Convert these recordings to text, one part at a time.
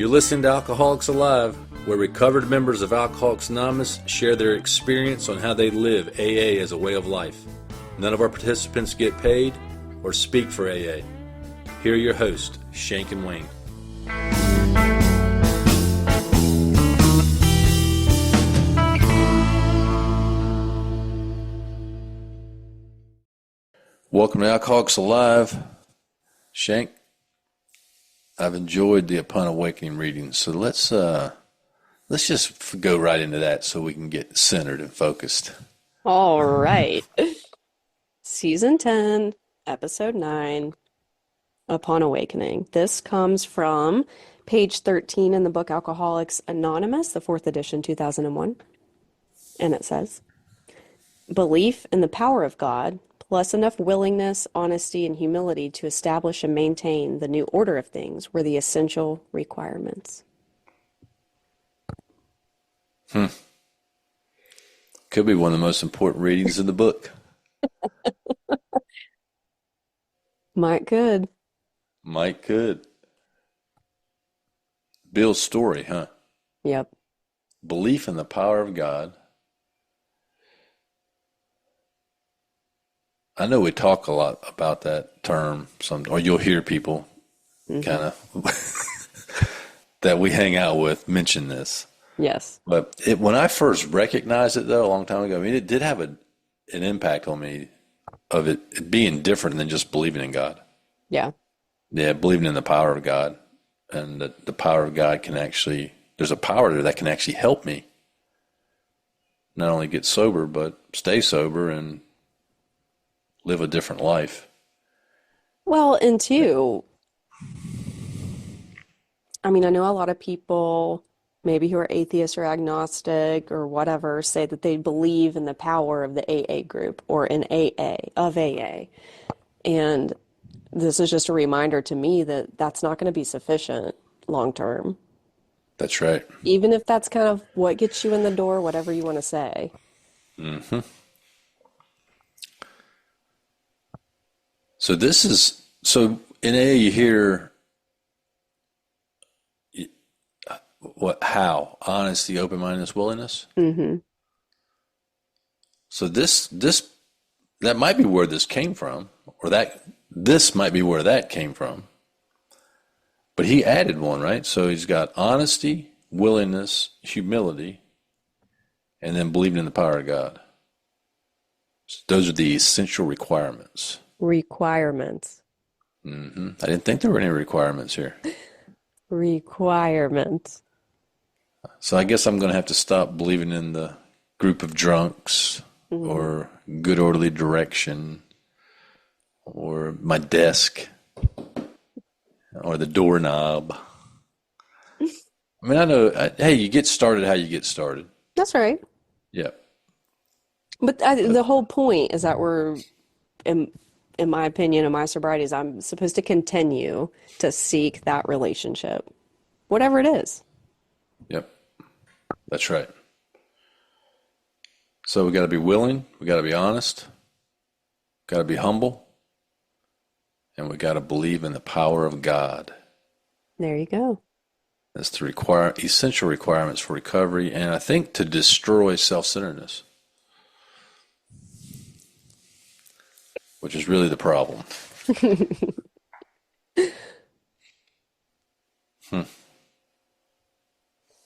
You're listening to Alcoholics Alive, where recovered members of Alcoholics Anonymous share their experience on how they live AA as a way of life. None of our participants get paid or speak for AA. Here are your hosts, Shank and Wayne. Welcome to Alcoholics Alive. Shank, I've enjoyed the Upon Awakening reading, so let's just go right into that so we can get centered and focused. All right. Season 10, Episode 9, Upon Awakening. This comes from page 13 in the book Alcoholics Anonymous, the 4th edition, 2001. And it says, "Belief in the power of God, plus enough willingness, honesty, and humility to establish and maintain the new order of things were the essential requirements." Could be one of the most important readings in the book. Might could. Might could. Bill's story, huh? Yep. Belief in the power of God. I know we talk a lot about that term, or you'll hear people kind of that we hang out with mention this. Yes. But when I first recognized it, though, a long time ago, I mean, it did have an impact on me of it being different than just believing in God. Yeah. Yeah, believing in the power of God, and that the power of God can actually, there's a power there that can actually help me not only get sober, but stay sober and live a different life. Well, and two, I mean, I know a lot of people, maybe who are atheists or agnostic or whatever, say that they believe in the power of the AA group or in AA. And this is just a reminder to me that that's not going to be sufficient long term. That's right. Even if that's kind of what gets you in the door, whatever you want to say. Mm-hmm. So in AA you hear how? Honesty, open-mindedness, willingness? Mm-hmm. So that might be where this came from, or this might be where that came from. But he added one, right? So he's got honesty, willingness, humility, and then believing in the power of God. So those are the essential requirements. Requirements. Mm-hmm. I didn't think there were any requirements here. Requirements. So I guess I'm going to have to stop believing in the group of drunks or good orderly direction or my desk or the doorknob. I mean, I know, hey, you get started how you get started. That's right. Yeah. But the whole point is that we're, in my opinion, in my sobriety, is I'm supposed to continue to seek that relationship, whatever it is. Yep. That's right. So we got to be willing, we got to be honest, got to be humble, and we got to believe in the power of God. There you go. That's the essential requirements for recovery, and I think to destroy self-centeredness, which is really the problem.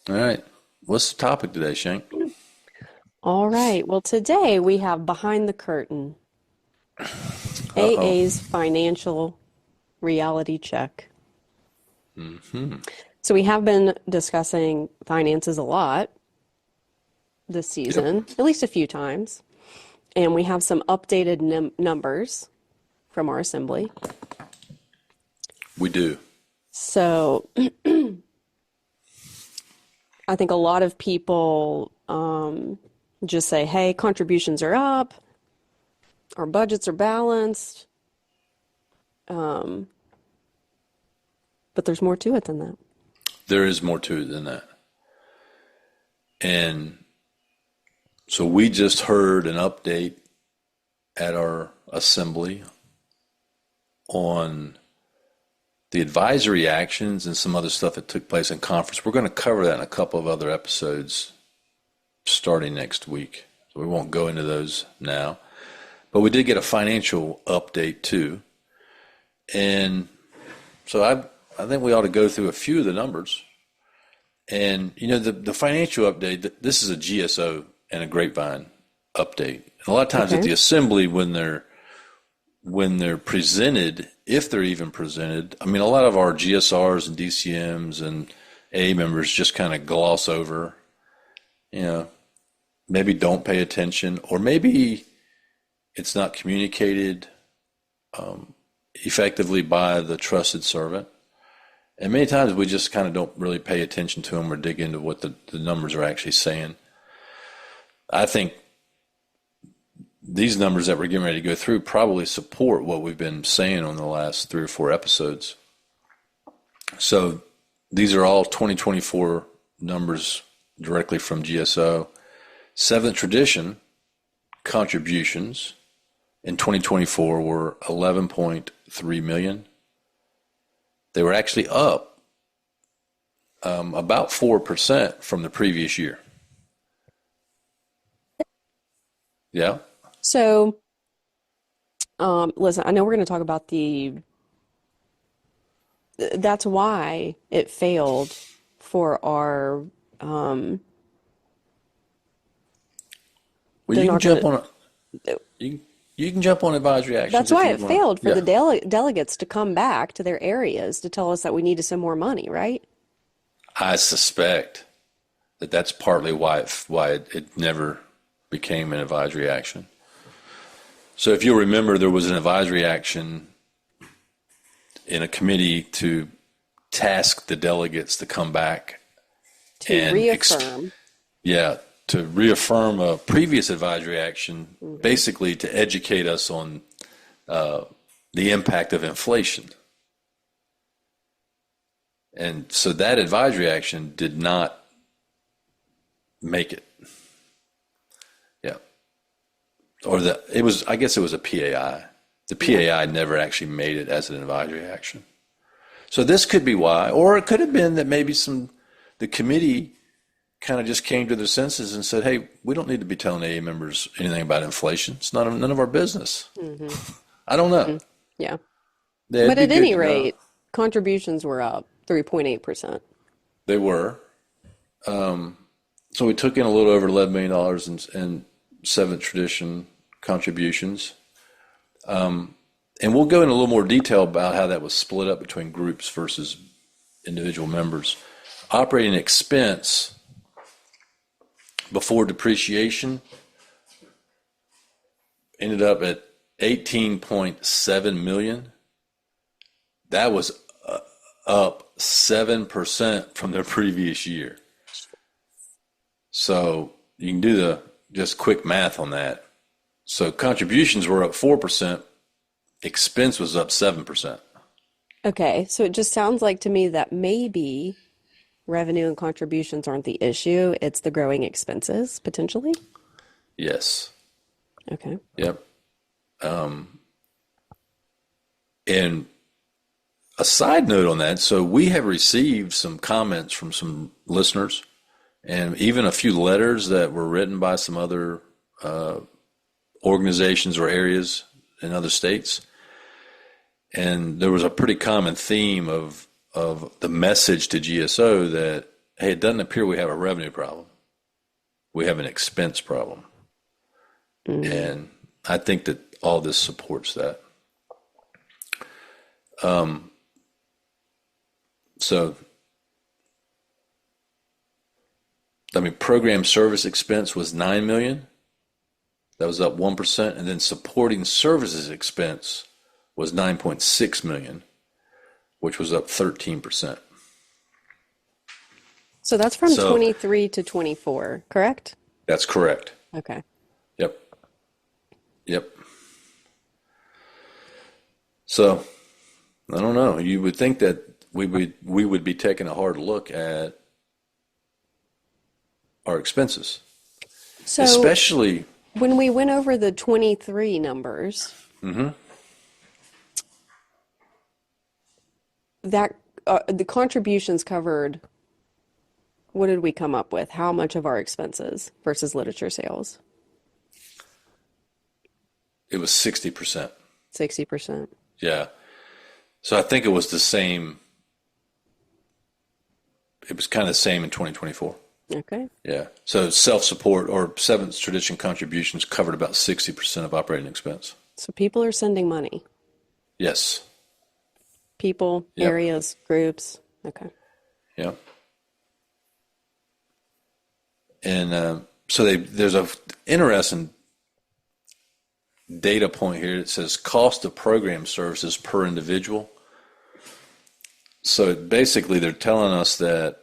All right. What's the topic today, Shank? All right. Well, today we have Behind the Curtain, AA's financial reality check. Mm-hmm. So we have been discussing finances a lot this season, at least a few times. And we have some updated numbers from our assembly. We do. So I think a lot of people just say, hey, contributions are up, our budgets are balanced. But there's more to it than that. There is more to it than that. And so we just heard an update at our assembly on the advisory actions and some other stuff that took place in conference. We're going to cover that in a couple of other episodes starting next week. So we won't go into those now. But we did get a financial update too. And so I think we ought to go through a few of the numbers. And, the financial update, this is a GSO and a Grapevine update. And a lot of times at the assembly, when they're presented, if they're even presented, I mean, a lot of our GSRs and DCMs and A members just kind of gloss over, maybe don't pay attention, or maybe it's not communicated effectively by the trusted servant. And many times we just kind of don't really pay attention to them or dig into what the numbers are actually saying. I think these numbers that we're getting ready to go through probably support what we've been saying on the last 3 or 4 episodes. So these are all 2024 numbers directly from GSO. Seventh Tradition contributions in 2024 were 11.3 million. They were actually up about 4% from the previous year. Yeah. So, listen, I know we're going to talk about that's why it failed for our, well, you can jump on it. You can jump on advisory actions. That's why it failed for the Yeah. delegates to come back to their areas to tell us that we need to send more money, right? I suspect that's partly why it never became an advisory action. So if you'll remember, there was an advisory action in a committee to task the delegates to come back To and reaffirm. to reaffirm a previous advisory action, basically to educate us on the impact of inflation. And so that advisory action did not make it. Yeah. I guess it was a PAI. The PAI never actually made it as an advisory action. So this could be why, or it could have been that maybe the committee kind of just came to their senses and said, hey, we don't need to be telling AA members anything about inflation. It's none of our business. I don't know. Yeah. It'd But be at good any to know. rate, contributions were up 3.8%. They were. So we took in a little over $11 million in Seventh Tradition contributions. And we'll go into a little more detail about how that was split up between groups versus individual members. Operating expense before depreciation ended up at 18.7 million. That was up 7% from the previous year. So you can do the just quick math on that. So contributions were up 4%, expense was up 7%. Okay, so it just sounds like to me that maybe revenue and contributions aren't the issue, it's the growing expenses potentially. Yes. Okay. Yep. And a side note on that, so we have received some comments from some listeners and even a few letters that were written by some other organizations or areas in other states. And there was a pretty common theme of the message to GSO that, hey, it doesn't appear we have a revenue problem. We have an expense problem. And I think that all this supports that. So, program service expense was $9 million. That was up 1%. And then supporting services expense was $9.6 million, which was up 13%. So that's from So 23 to 24, correct? that's correct. Okay. Yep. Yep. So I don't know. You would think that we would be taking a hard look at our expenses, So especially. when we went over the 23 numbers, that the contributions covered, what did we come up with? How much of our expenses versus literature sales? It was 60%. 60%. Yeah. So I think it was the same. It was kind of the same in 2024. Okay. Yeah. So self-support or seventh tradition contributions covered about 60% of operating expense. So people are sending money. Yes. People, Yep. areas, groups. Okay. Yep. And so there's a interesting data point here. It says cost of program services per individual. So basically, they're telling us that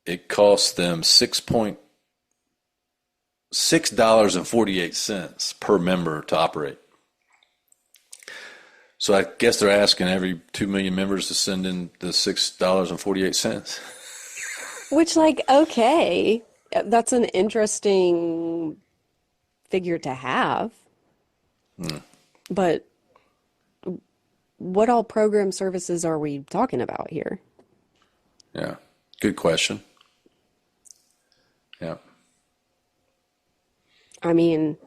it costs them $6.48 per member to operate. So I guess they're asking every 2 million members to send in the $6.48. Which, like, okay, that's an interesting figure to have. But what all program services are we talking about here? Yeah, good question. Yeah, I mean,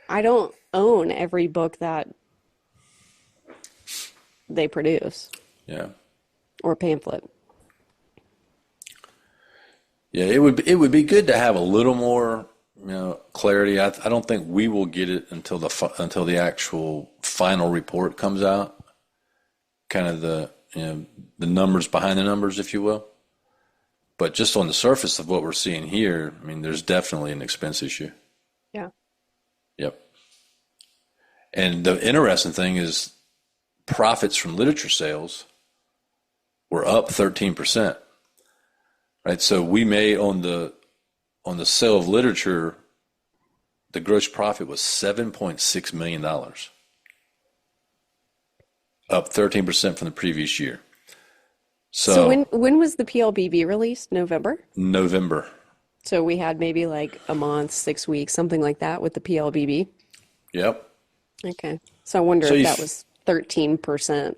I don't own every book that they produce yeah, or pamphlet. yeah. It would be good to have a little more, clarity. I don't think we will get it until the actual final report comes out. Kind of the numbers behind the numbers, if you will. But just on the surface of what we're seeing here, I mean, there's definitely an expense issue. Yeah. Yep. And the interesting thing is profits from literature sales were up 13%. Right? So we made on the sale of literature, the gross profit was $7.6 million, up 13% from the previous year. So So when was the PLBB released? November? November. So we had maybe like a month, 6 weeks, something like that with the PLBB. Yep. Okay. So I wonder So if that was 13%.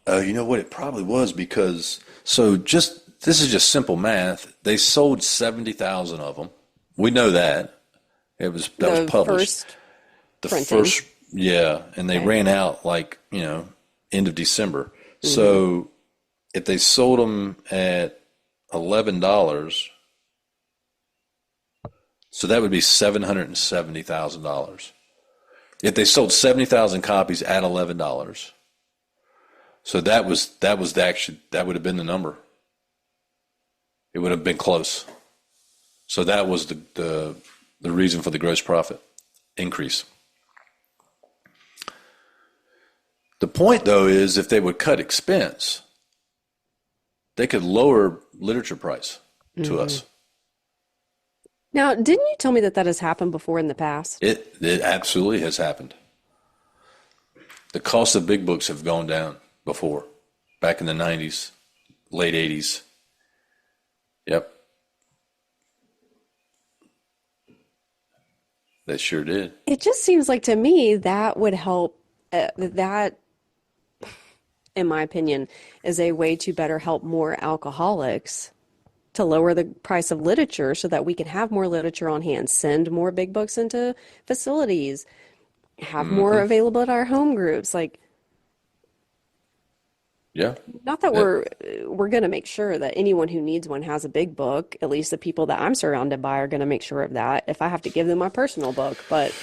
You know what? It probably was because this is just simple math. They sold 70,000 of them. We know that. That was The published. first The printing. first, yeah, and they Okay. ran out end of December. So if they sold them at $11, so that would be $770,000. If they sold 70,000 copies at $11, so that would have been the number. It would have been close. So that was the reason for the gross profit increase. The point, though, is if they would cut expense, they could lower literature price to us. Now, didn't you tell me that has happened before in the past? It absolutely has happened. The cost of big books have gone down before, back in the 90s, late 80s. Yep. They sure did. It just seems like to me that would help. That, in my opinion, is a way to better help more alcoholics to lower the price of literature so that we can have more literature on hand, send more big books into facilities, have more available at our home groups. Like, Yeah. not that That- we're going to make sure that anyone who needs one has a big book. At least the people that I'm surrounded by are going to make sure of that if I have to give them my personal book. But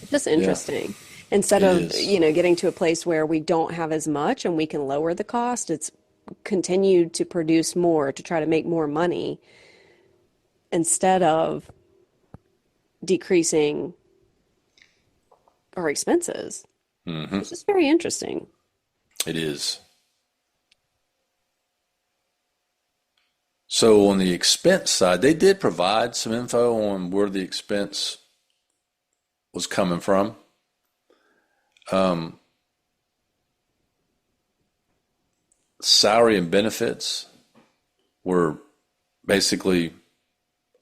it's just interesting. Instead It of, is. getting to a place where we don't have as much and we can lower the cost, it's continued to produce more to try to make more money instead of decreasing our expenses. It's just very interesting. It is. So on the expense side, they did provide some info on where the expense was coming from. Salary and benefits were basically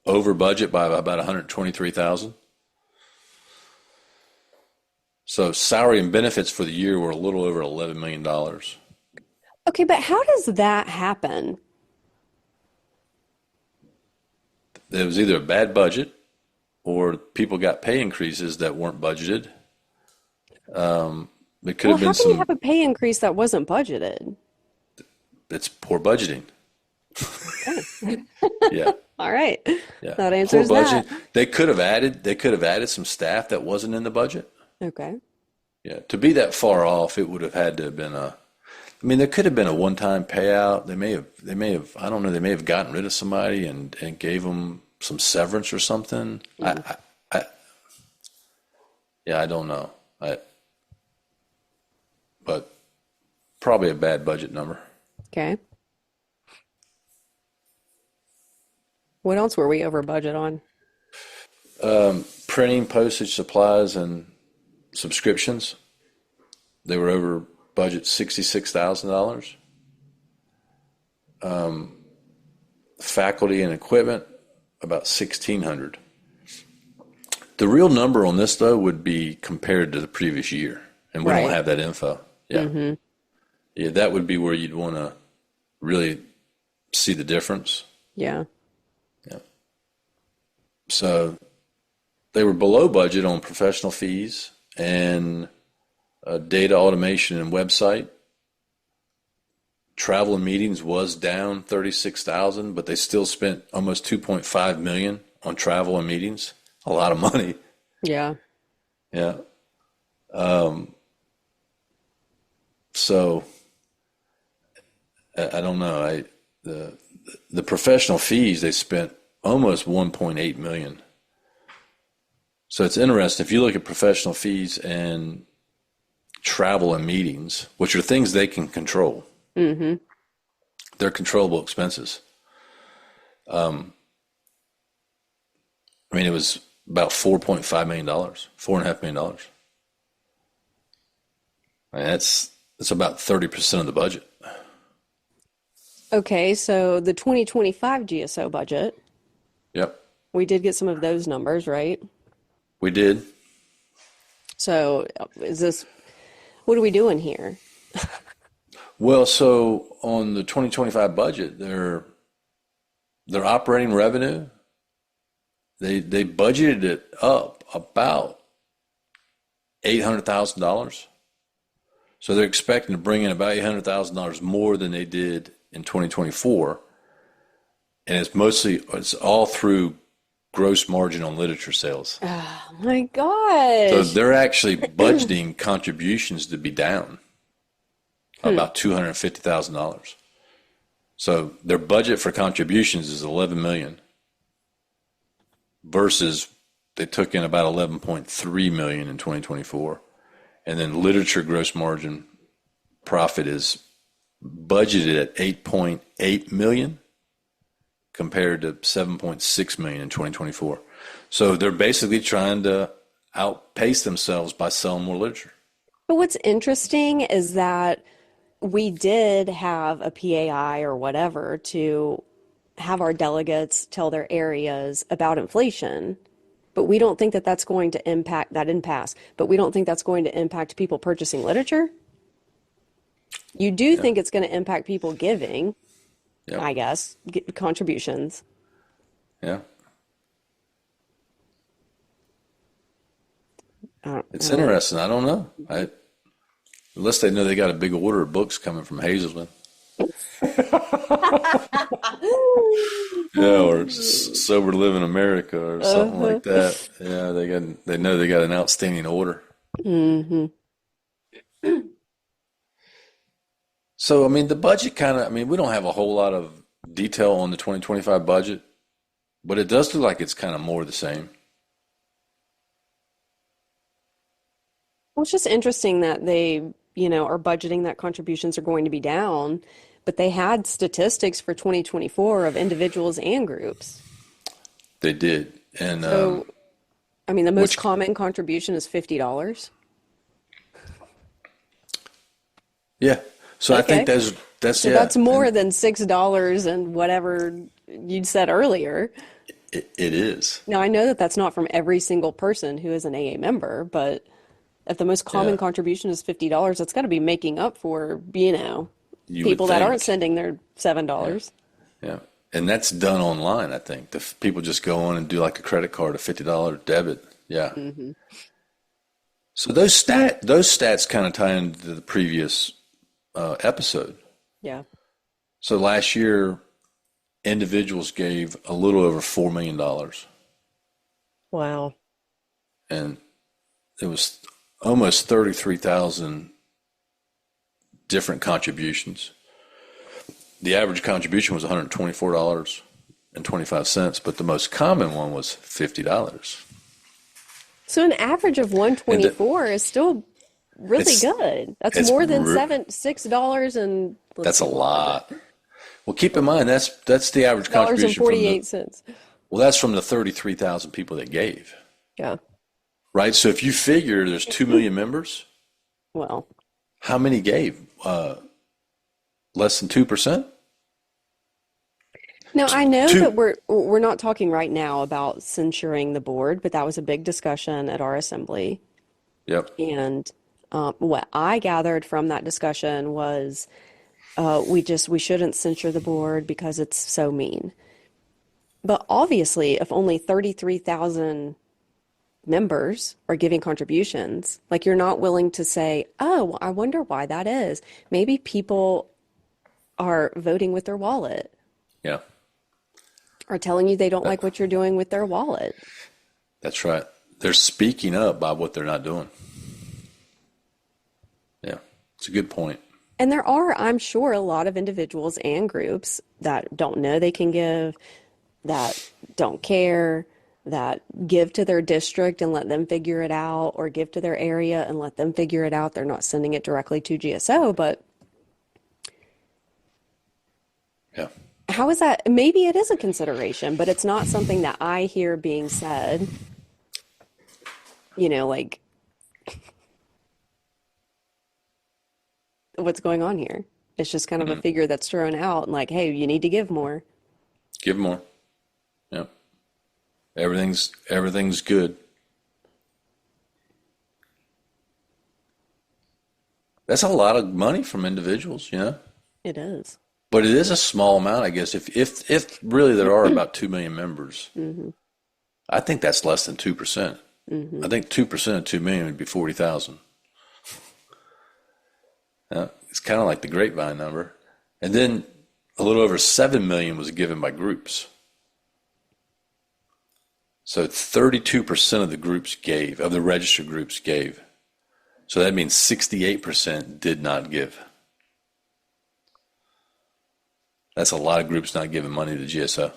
over budget by about 123,000. So salary and benefits for the year were a little over $11 million. Okay, but how does that happen? It was either a bad budget or people got pay increases that weren't budgeted. It could Well, have how been can you some, have a pay increase that wasn't budgeted? it's poor budgeting. Okay. Yeah. All right. Yeah. That Poor answers that. budgeting. They could have added some staff that wasn't in the budget. Okay. Yeah. To be that far off, it would have had to have been I mean, there could have been a one-time payout. I don't know, they may have gotten rid of somebody and gave them some severance or something. Mm. Yeah, I don't know. But probably a bad budget number. Okay. What else were we over budget on? Printing, postage, supplies, and subscriptions. They were over budget $66,000. Faculty and equipment about 1,600. The real number on this though would be compared to the previous year, and we don't Right. have that info. Yeah, Mm-hmm. yeah, that would be where you'd want to really see the difference. Yeah. Yeah. So they were below budget on professional fees and data automation and website. Travel and meetings was down 36,000, but they still spent almost 2.5 million on travel and meetings. A lot of money. Yeah. Yeah. So I don't know. The professional fees they spent almost 1.8 million. So it's interesting if you look at professional fees and travel and meetings, which are things they can control. Mm-hmm. They're controllable expenses. I mean, it was about $4.5 million, $4.5 million. I mean, that's about 30% of the budget. Okay, so the 2025 GSO budget, Yep, we did get some of those numbers, right? we did. So what are we doing here? Well, so on the 2025 budget, their operating revenue, they budgeted it up about $800,000. So they're expecting to bring in about $800,000 more than they did in 2024, and it's all through gross margin on literature sales. Oh my So gosh. they're actually budgeting contributions to be down about $250,000. So their budget for contributions is 11 million versus they took in about 11.3 million in 2024. And then literature gross margin profit is budgeted at 8.8 million compared to 7.6 million in 2024. So they're basically trying to outpace themselves by selling more literature. But what's interesting is that we did have a PAI or whatever to have our delegates tell their areas about inflation. But we don't think that that's going to impact, that didn't pass, but we don't think that's going to impact people purchasing literature. You do Yeah. think it's going to impact people giving, Yeah. I guess, contributions. Yeah. I It's don't know. interesting. I don't know. Unless they know they got a big order of books coming from Hazelden. Yeah, or Sober Living America or something Uh-huh. like that. Yeah, they know they got an outstanding order. Hmm. So I mean the budget I mean we don't have a whole lot of detail on the 2025 budget, but it does look like it's kind of more the same. Well, it's just interesting that they are budgeting that contributions are going to be down, but they had statistics for 2024 of individuals and groups. They did. And So, I mean, the most which common contribution is $50. yeah. So I think Okay. that's So yeah, that's more and than $6 and whatever you'd said earlier. it is. Now, I know that that's not from every single person who is an AA member, but If the most common Yeah, contribution is $50, that's got to be making up for, you would people that aren't think. sending their Yeah, $7. yeah. And that's done online, I think. People just go on and do like a credit card, a $50 debit. Yeah. Hmm. So those stats kind of tie into the previous episode. Yeah. So last year, individuals gave a little over $4 million, Wow. and it was almost 33,000 different contributions. The average contribution was $124.25, but the most common one was $50. So an average of And 124 is still really it's good. That's it's more than $6 and let's that's a see, what was lot. it? Well, keep in mind that's the average Dollars and contribution from the 48 cents. well, that's from the 33,000 people that gave, Yeah. right? So if you figure there's 2 million members, Well, how many gave? Less than 2%? now I know Two. that we're not talking right now about censuring the board, but that was a big discussion at our assembly. Yep. And what I gathered from that discussion was we shouldn't censure the board because it's so mean. But obviously, if only 33,000 members are giving contributions, like you're not willing to say, oh, well, I wonder why that is. Maybe people are voting with their wallet Yeah. or telling you they don't That, like what you're doing with their wallet. that's right. They're speaking up by what they're not doing. Yeah. It's a good point. And there are, I'm sure, a lot of individuals and groups that don't know they can give, that don't care, that give to their district and let them figure it out, or give to their area and let them figure it out. They're not sending it directly to GSO, but Yeah. how is that? Maybe it is a consideration, but it's not something that I hear being said, like what's going on here. It's just kind of a figure that's thrown out and like, hey, you need to give more. Give more. Yeah. Everything's good. That's a lot of money from individuals. It is. But it is a small amount, I guess. If really there are about 2 million members, Hmm. I think that's less than 2%. Hmm. I think 2% of 2 million would be 40,000. It's kind of like the grapevine number. And then a little over 7 million was given by groups. So 32% of the groups gave, of the registered groups gave. So that means 68% did not give. That's a lot of groups not giving money to GSO.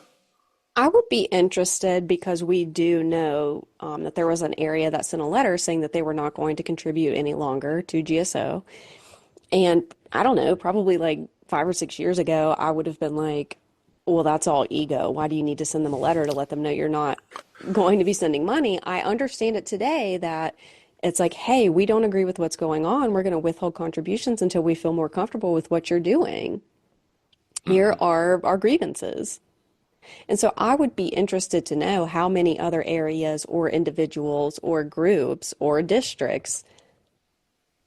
I would be interested because we do know that there was an area that sent a letter saying that they were not going to contribute any longer to GSO. And I don't know, probably like 5 or 6 years ago, I would have been like, well, that's all ego. Why do you need to send them a letter to let them know you're not going to be sending money? I understand it today that it's like, hey, we don't agree with what's going on. We're going to withhold contributions until we feel more comfortable with what you're doing. Here are our grievances. And so I would be interested to know how many other areas or individuals or groups or districts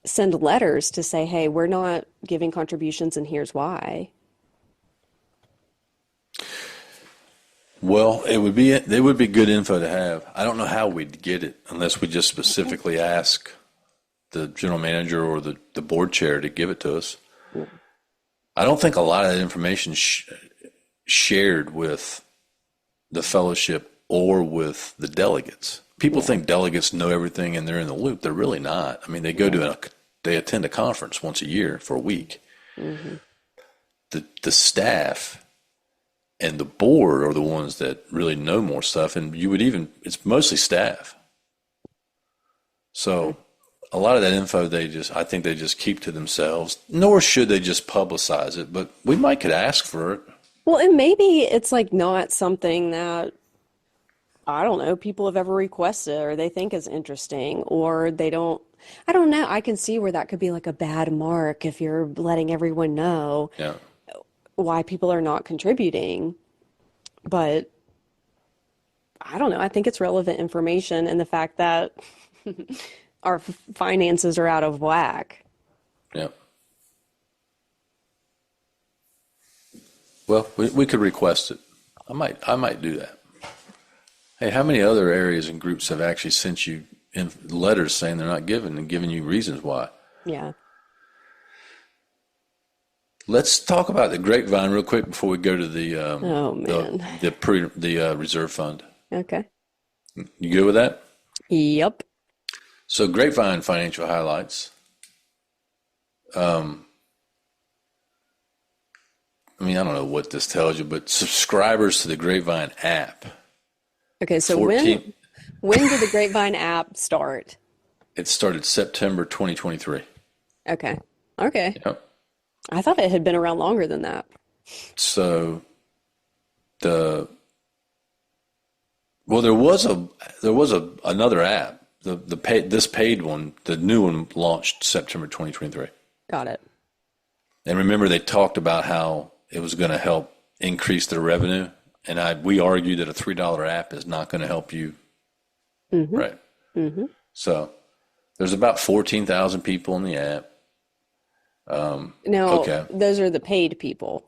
send letters to say, hey, we're not giving contributions and here's why. Well, it would be good info to have. I don't know how we'd get it unless we just specifically ask the general manager or the board chair to give it to us. I don't think a lot of that information shared with the fellowship or with the delegates. People Yeah. think delegates know everything and they're in the loop. They're really not. I mean, they attend a conference once a year for a week. Hmm. The staff and the board are the ones that really know more stuff, and it's mostly staff. So a lot of that info I think they just keep to themselves, nor should they just publicize it, but we might could ask for it. Well, and maybe it's like not something that, I don't know, people have ever requested or they think is interesting or they don't, I don't know. I can see where that could be like a bad mark if you're letting everyone know Yeah. why people are not contributing. But I don't know. I think it's relevant information and the fact that our finances are out of whack. Yeah. Well, we could request it. I might do that. Hey, how many other areas and groups have actually sent you letters saying they're not giving and giving you reasons why? Yeah. Let's talk about the Grapevine real quick before we go to the Oh, man. the reserve fund. Okay. You good with that? Yep. So Grapevine financial highlights. I mean, I don't know what this tells you, but subscribers to the Grapevine app. Okay, so 14 when did the Grapevine app start? It started September 2023. Okay. Okay. Yep. I thought it had been around longer than that. So there was another app. This paid one, the new one launched September 2023. Got it. And remember, they talked about how it was going to help increase their revenue, and we argued that a $3 app is not going to help you, right? Mm-hmm. So there's about 14,000 people in the app. Now, Okay. those are the paid people,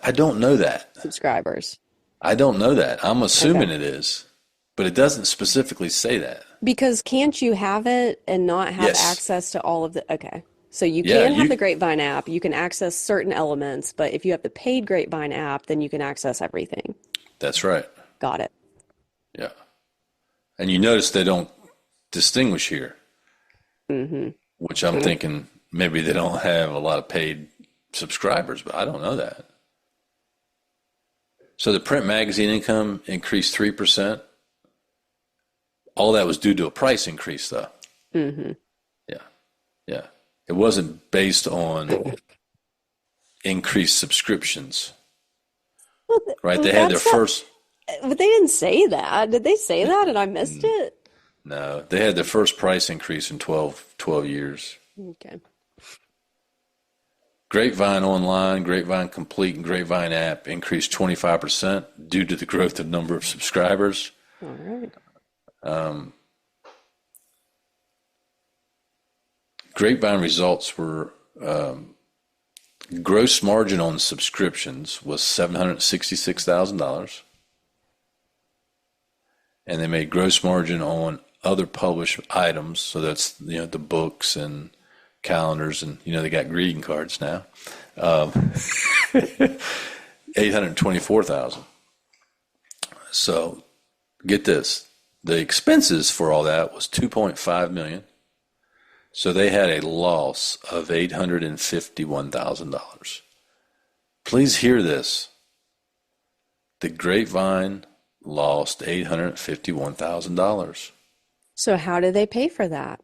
I don't know that. subscribers. I don't know that. I'm assuming Okay. it is, but it doesn't specifically say that. Because can't you have it and not have Yes. access to all of the, okay. So you Yeah, can have you- the Grapevine app, you can access certain elements, but if you have the paid Grapevine app, then you can access everything. That's right. Got it. Yeah. And you notice they don't distinguish here, Mm-hmm. which I'm thinking maybe they don't have a lot of paid subscribers, but I don't know that. So the print magazine income increased 3%. All that was due to a price increase, though. Mm-hmm. Yeah. Yeah. It wasn't based on increased subscriptions, Well, right? They had their that's not, first, but they didn't say that. Did they say that and I missed it? no, they had their first price increase in 12 years. Okay. Grapevine Online, Grapevine Complete, and Grapevine app increased 25% due to the growth of number of subscribers. All right. Grapevine results were gross margin on subscriptions was $766,000, and they made gross margin on other published items. So that's the books and calendars, and they got greeting cards now. 824,000. So get this: the expenses for all that was $2.5 million. So they had a loss of $851,000. Please hear this. The Grapevine lost $851,000. So how do they pay for that?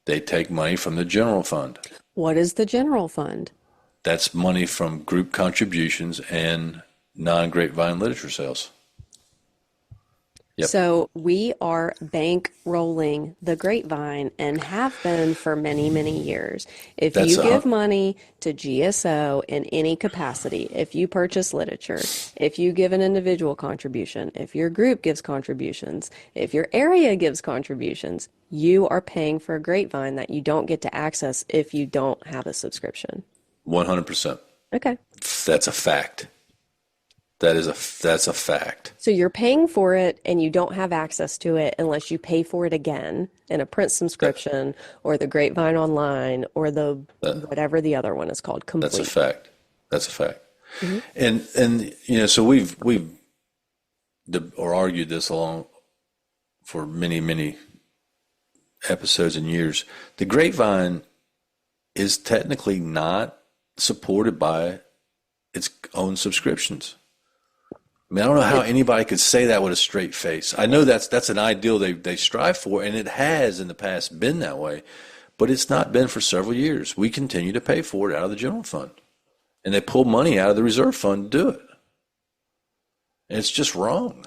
They take money from the general fund. What is the general fund? That's money from group contributions and non-Grapevine literature sales. Yep. So we are bankrolling the Grapevine and have been for many, many years. If That's you give money to GSO in any capacity, if you purchase literature, if you give an individual contribution, if your group gives contributions, if your area gives contributions, you are paying for a Grapevine that you don't get to access if you don't have a subscription. 100%. Okay. That's a fact. That's a fact. So you're paying for it and you don't have access to it unless you pay for it again in a print subscription or the Grapevine Online or the whatever the other one is called, Complete. That's a fact. That's a fact. And so we've argued this along for many episodes and years. The Grapevine is technically not supported by its own subscriptions. I mean, I don't know how anybody could say that with a straight face. I know that's an ideal they strive for, and it has in the past been that way, but it's not been for several years. We continue to pay for it out of the general fund, and they pull money out of the reserve fund to do it. And it's just wrong.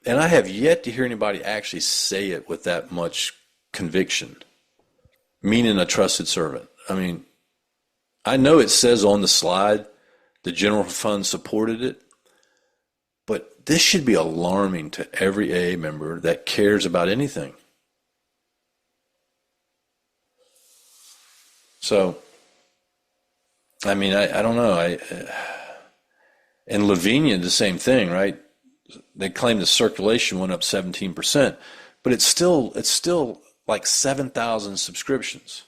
And I have yet to hear anybody actually say it with that much conviction, meaning a trusted servant. I mean, I know it says on the slide the general fund supported it, But this should be alarming to every AA member that cares about anything. So, I mean, I don't know. In Lavinia, the same thing, right? They claim the circulation went up 17%, but it's still like 7,000 subscriptions.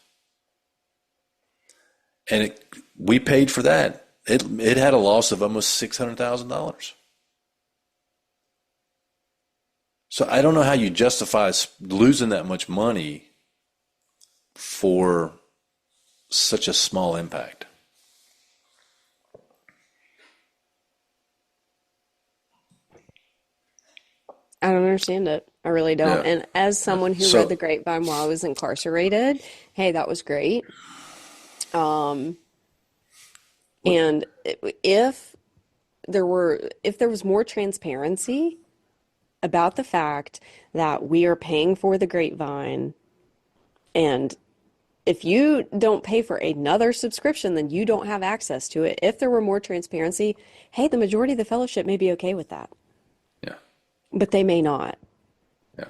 And we paid for that. It had a loss of almost $600,000. So I don't know how you justify losing that much money for such a small impact. I don't understand it. I really don't. Yeah. And as someone who So read The Grapevine while I was incarcerated, hey, that was great. Um, and if there was more transparency about the fact that we are paying for The Grapevine, and if you don't pay for another subscription, then you don't have access to it. If there were more transparency, hey, the majority of the fellowship may be okay with that, yeah, but they may not. yeah.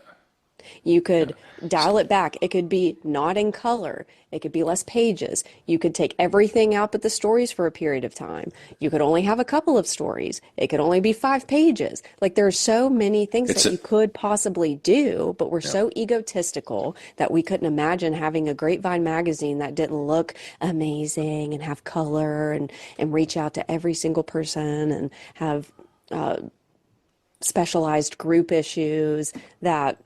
You could dial it back. It could be not in color. It could be less pages. You could take everything out but the stories for a period of time. You could only have a couple of stories. It could only be 5 pages. Like there are so many things It's that a you could possibly do, but we're yeah. so egotistical that we couldn't imagine having a Grapevine magazine that didn't look amazing and have color and reach out to every single person and have specialized group issues that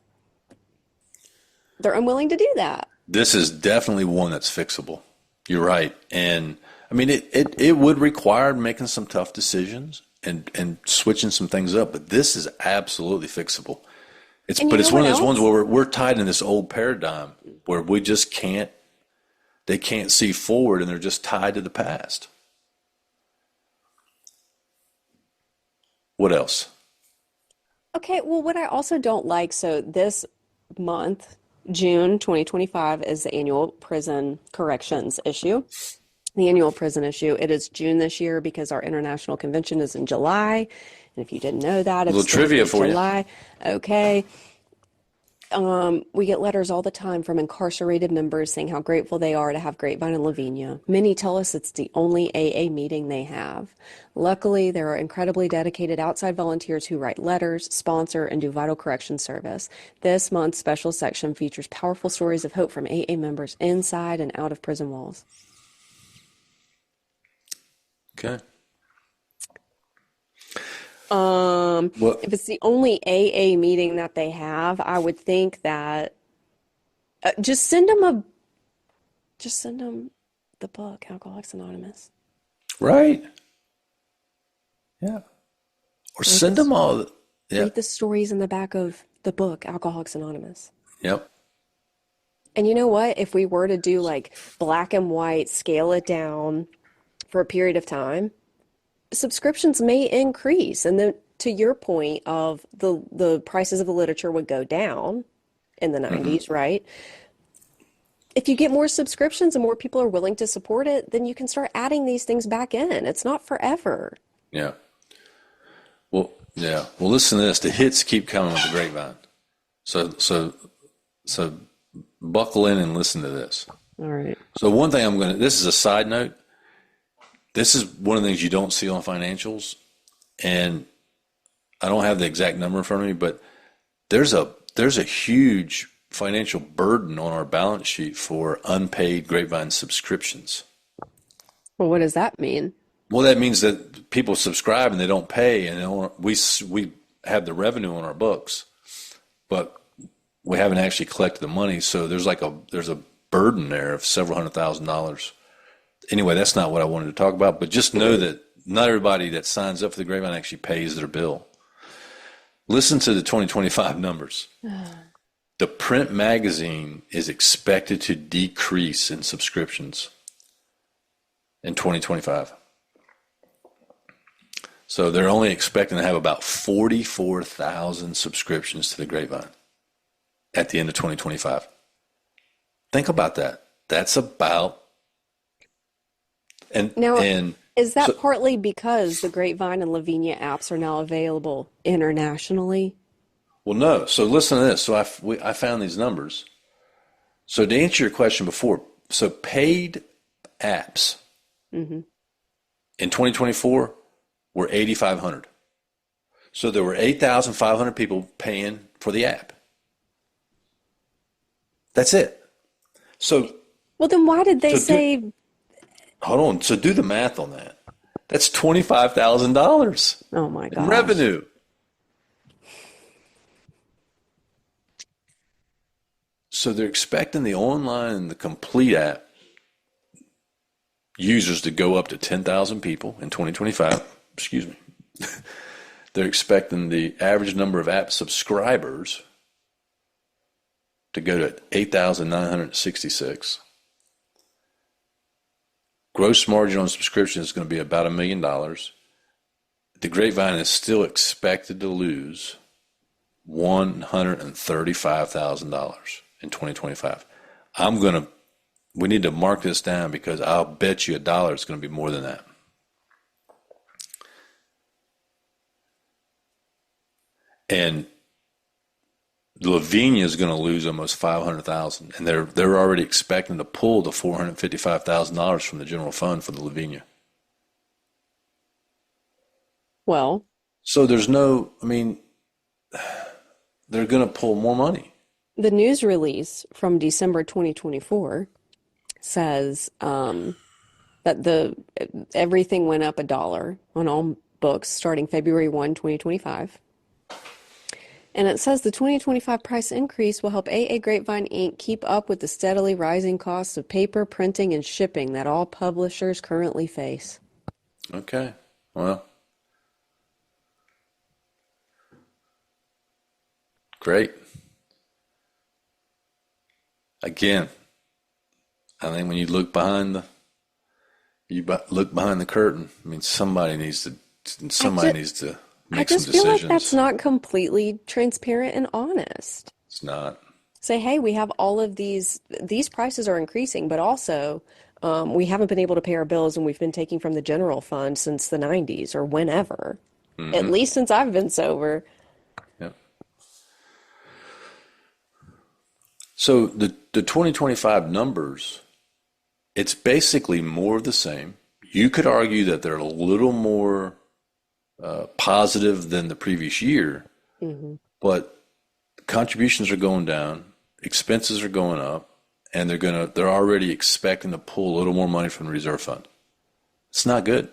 they're unwilling to do that. This is definitely one that's fixable. You're right. And I mean, it would require making some tough decisions and switching some things up, but this is absolutely fixable. And you But know it's one what of those ones else? where we're tied in this old paradigm where we just can't, they can't see forward and they're just tied to the past. What else? Okay, well, what I also don't like, so this month, June 2025, is the annual prison corrections issue. The annual prison issue. It is June this year because our international convention is in July. And if you didn't know that, A it's little going to trivia be for you. July. Okay. We get letters all the time from incarcerated members saying how grateful they are to have Grapevine and Lavinia. Many tell us it's the only AA meeting they have. Luckily, there are incredibly dedicated outside volunteers who write letters, sponsor, and do vital correction service. This month's special section features powerful stories of hope from AA members inside and out of prison walls. Okay. Well, If it's the only AA meeting that they have, I would think that just send them the book, Alcoholics Anonymous. right. Yeah. Or Read send this, them all. Yeah. read the stories in the back of the book, Alcoholics Anonymous. Yep. And you know what? If we were to do like black and white, scale it down for a period of time, subscriptions may increase. And then to your point of the prices of the literature would go down in the Hmm. 90s, right? If you get more subscriptions and more people are willing to support it, then you can start adding these things back in. It's not forever. Yeah. Well, yeah. Well, listen to this. The hits keep coming with the Grapevine. So buckle in and listen to this. All right. So one thing this is a side note. This is one of the things you don't see on financials. And I don't have the exact number in front of me, but there's a huge financial burden on our balance sheet for unpaid Grapevine subscriptions. Well, what does that mean? Well, that means that people subscribe and they don't pay, and we have the revenue on our books, but we haven't actually collected the money. So there's a burden there of several $100,000. Anyway, that's not what I wanted to talk about, but just know that not everybody that signs up for the Grapevine actually pays their bill. Listen to the 2025 numbers. The print magazine is expected to decrease in subscriptions in 2025. So they're only expecting to have about 44,000 subscriptions to the Grapevine at the end of 2025. Think about that. That's about Now, and Is that So, partly because the Grapevine and Lavinia apps are now available internationally? well, no. So listen to this. So I found these numbers. So to answer your question before, so paid apps Hmm. in 2024 were 8,500. So there were 8,500 people paying for the app. That's it. So Well, then why did they so do say, hold on. So do the math on that. That's $25,000 oh my in gosh? revenue. So they're expecting the online and the complete app users to go up to 10,000 people in 2025. Excuse me. They're expecting the average number of app subscribers to go to 8,966. Gross margin on subscription is going to be about $1 million. The Grapevine is still expected to lose $135,000 in 2025. We need to mark this down because I'll bet you $1 it's going to be more than that. And Lavinia is going to lose almost 500,000, and they're already expecting to pull the $455,000 from the general fund for the Lavinia. Well, So there's no, I mean, they're going to pull more money. the news release from December 2024 says that the everything went up $1 on all books starting February 1, 2025. And it says the 2025 price increase will help AA Grapevine Inc. keep up with the steadily rising costs of paper, printing, and shipping that all publishers currently face. Okay, well, great. Again, I think when you look behind the curtain. I mean, I somebody just, needs to I make some just feel like that's decisions. not completely transparent and honest. It's not. Say, hey, we have all of these prices are increasing, but also we haven't been able to pay our bills and we've been taking from the general fund since the 90s or whenever, at Hmm. least since I've been sober. Yeah. So the 2025 numbers, it's basically more of the same. You could argue that they're a little more positive than the previous year, Hmm. but contributions are going down, expenses are going up, and they're already expecting to pull a little more money from the reserve fund. It's not good.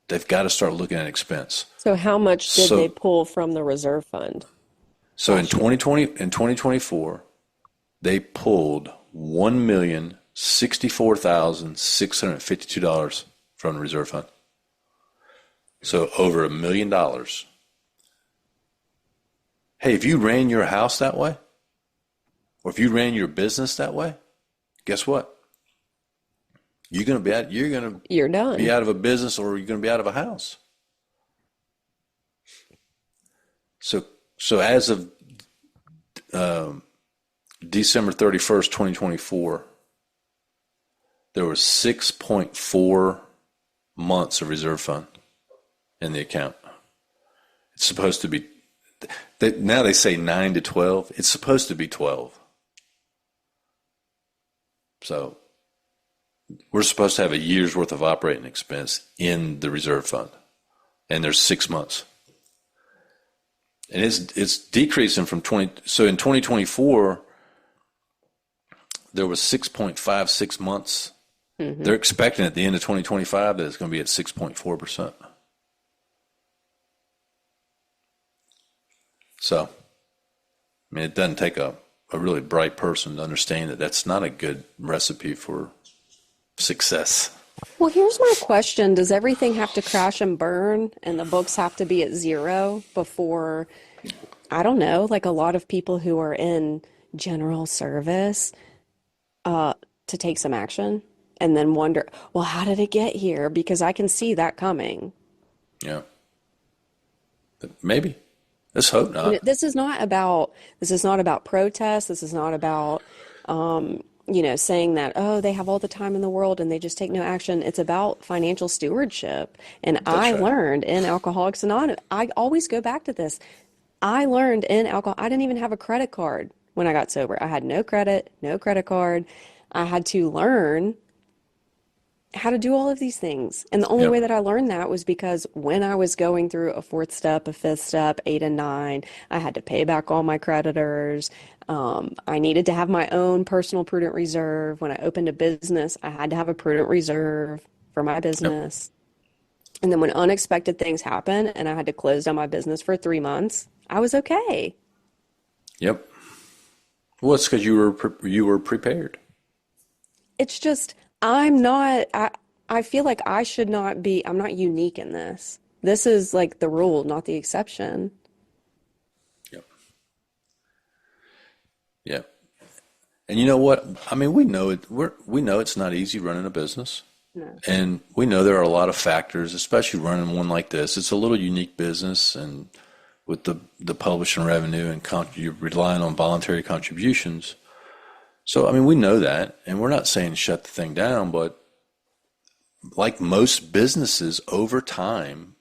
They've got to start looking at expense. So how much did they So pull from the reserve fund so in last year? 2024, they pulled $1,064,652 from the reserve fund. So over $1 million. Hey, if you ran your house that way, or if you ran your business that way, guess what? You're gonna You're be done. out of a business, or you're gonna be out of a house. So so as of um, December 31st, 2024, there was 6.4 months of reserve fund in the account. It's supposed to be now they say 9 to 12. It's supposed to be 12. So we're supposed to have a year's worth of operating expense in the reserve fund, and there's 6 months, and it's decreasing from 20. So in 2024, there was 6.56 months. Hmm. They're expecting at the end of 2025 that it's going to be at 6.4%. So, I mean, it doesn't take a really bright person to understand that that's not a good recipe for success. Well, here's my question. Does everything have to crash and burn and the books have to be at zero before, I don't know, like a lot of people who are in general service, to take some action and then wonder, well, how did it get here? Because I can see that coming. Yeah, maybe. Let's hope And not. this is not about protest. This is not about saying that, oh, they have all the time in the world and they just take no action. It's about financial stewardship. And That's I right. learned in Alcoholics Anonymous, I always go back to this. I learned in alcohol, I didn't even have a credit card when I got sober. I had no credit, no credit card. I had to learn how to do all of these things. And the only way Yep. that I learned that was because when I was going through a fourth step, a fifth step, eight and nine, I had to pay back all my creditors. I needed to have my own personal prudent reserve. When I opened a business, I had to have a prudent reserve for my Yep. business. And then when unexpected things happened and I had to close down my business for 3 months, I was okay. Yep. Well, it's because you were prepared. It's just, I feel like I should not be, I'm not unique in this. This is like the rule, not the exception. Yep. Yep. And you know what? I mean, we know it. We know it's not easy running a business, No. and we know there are a lot of factors, especially running one like this. It's a little unique business, and with the publishing revenue and you're relying on voluntary contributions. So, I mean, we know that, and we're not saying shut the thing down, but like most businesses, over time,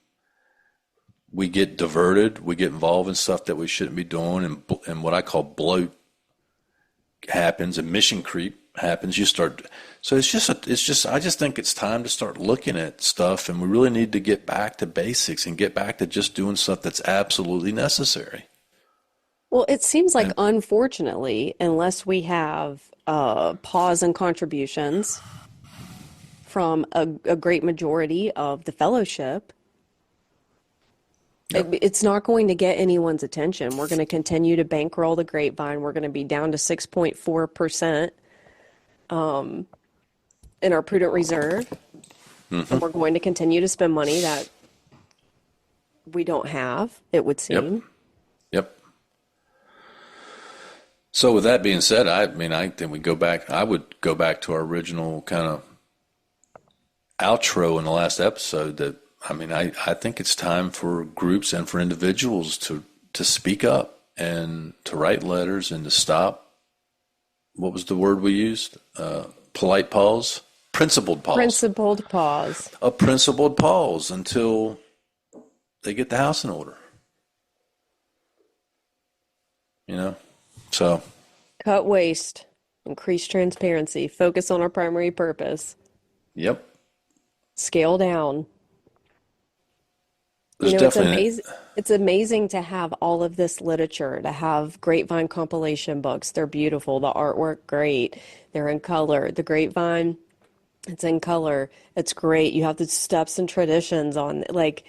we get diverted, we get involved in stuff that we shouldn't be doing, and what I call bloat happens, and mission creep happens. You start, so I just think it's time to start looking at stuff, and we really need to get back to basics and get back to just doing stuff that's absolutely necessary. Well, it seems like, And unfortunately, unless we have pause in contributions from a great majority of the fellowship, yep, it's not going to get anyone's attention. We're going to continue to bankroll the grapevine. We're going to be down to 6.4% in our prudent reserve, and we're going to continue to spend money that we don't have, it would yep, seem. yep. So with that being said, I mean, I think we go back. I would go back to our original kind of outro in the last episode. That I mean, I think it's time for groups and for individuals to speak up and to write letters and to stop. What was the word we used? Polite pause, principled pause, Principled pause. a principled pause until they get the house in order. You know, so Cut waste, increase transparency, focus on our primary purpose, yep. scale down. There's It's definitely amazing. It's amazing to have all of this literature, to have Grapevine compilation books. They're beautiful. The artwork, great. They're in color. The Grapevine, it's in color. It's great. You have the steps and traditions on, like,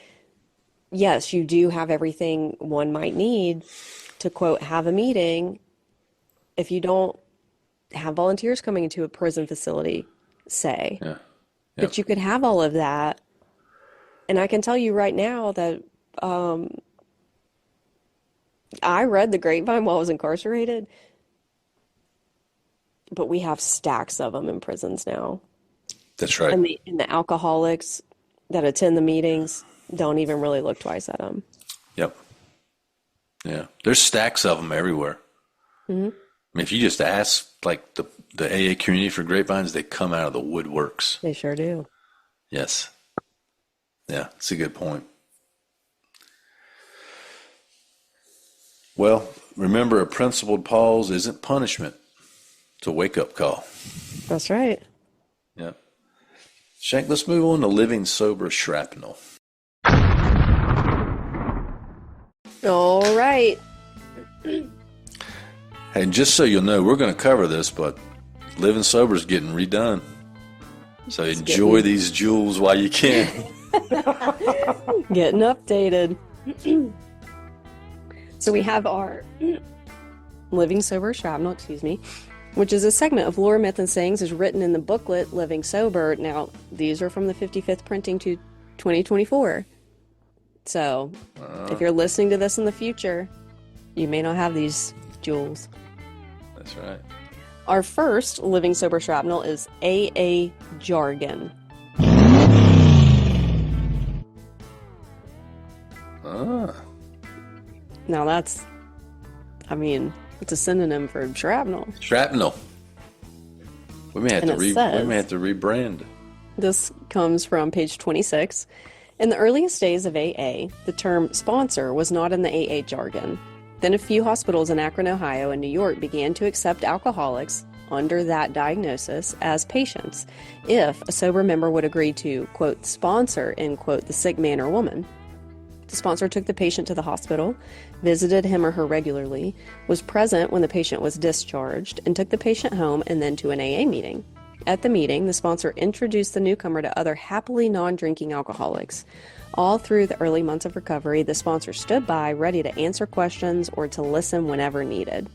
yes, you do have everything one might need to quote, have a meeting. If you don't have volunteers coming into a prison facility, say, yeah, yep. but you could have all of that. And I can tell you right now that I read the Grapevine while I was incarcerated, but we have stacks of them in prisons now. That's right. And the alcoholics that attend the meetings don't even really look twice at them. Yep. Yeah. There's stacks of them everywhere. Hmm. I mean, if you just ask like the AA community for grapevines, they come out of the woodworks. They sure do. Yes. Yeah, it's a good point. Well, remember, a principled pause isn't punishment. It's a wake-up call. That's right. Yeah. Shank, let's move on to living sober shrapnel. All right. And just so you'll know, we're going to cover this, but living sober is getting redone. So enjoy these jewels while you can. Getting updated. So we have our Living Sober Shrapnel, which is a segment of lore, myth, and sayings is written in the booklet Living Sober. Now, these are from the 55th printing to 2024. So if you're listening to this in the future, you may not have these jewels. That's right. Our first Living Sober Shrapnel is AA jargon. Ah, Now it's a synonym for shrapnel. shrapnel. And it we may says, have to rebrand. this comes from page 26. In the earliest days of AA, the term sponsor was not in the AA jargon. Then a few hospitals in Akron, Ohio, and New York began to accept alcoholics under that diagnosis as patients if a sober member would agree to, quote, sponsor, end quote, the sick man or woman. The sponsor took the patient to the hospital, visited him or her regularly, was present when the patient was discharged, and took the patient home and then to an AA meeting. At the meeting, the sponsor introduced the newcomer to other happily non-drinking alcoholics. All through the early months of recovery, the sponsor stood by, ready to answer questions or to listen whenever needed.